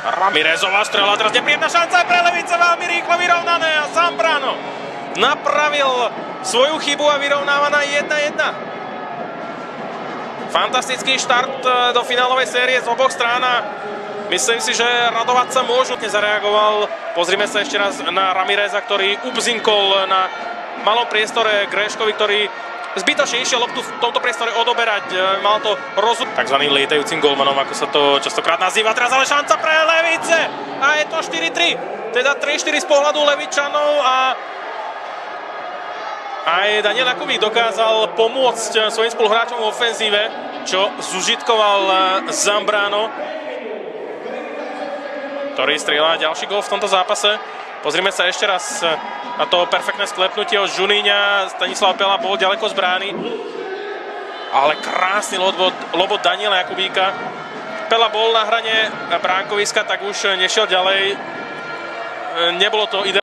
Ramirezová strela, teraz nepríjemná šanca pre Levice, veľmi rýchlo vyrovnané a Zambrano napravil svoju chybu a vyrovnáva na 1-1. Fantastický štart do finálovej série z oboch strán a myslím si, že radovať sa môžu. Zareagoval, pozrime sa ešte raz na Ramireza, ktorý ubzinkol na malom priestore Greškovi, ktorý zbytočne išiel loptu v tomto priestore odoberať. Mal to rozum takzvaným lietajúcim golmanom, ako sa to častokrát nazýva. Teraz ale šanca pre Levice a je to 4-3. Teda 3-4 z pohľadu Levičanov a aj Daniel Jakubík dokázal pomôcť svojim spoluhráčom v ofenzíve, čo zužitkoval Zambrano, ktorý strieľa ďalší gól v tomto zápase. Pozrime sa ešte raz na to perfektné sklepnutie od Žuníňa. Stanislav Pela bol ďaleko z brány, ale krásny lobot Daniela Jakubíka. Pela bol na hrane bránkoviska, tak už nešiel ďalej. Nebolo to ideálne.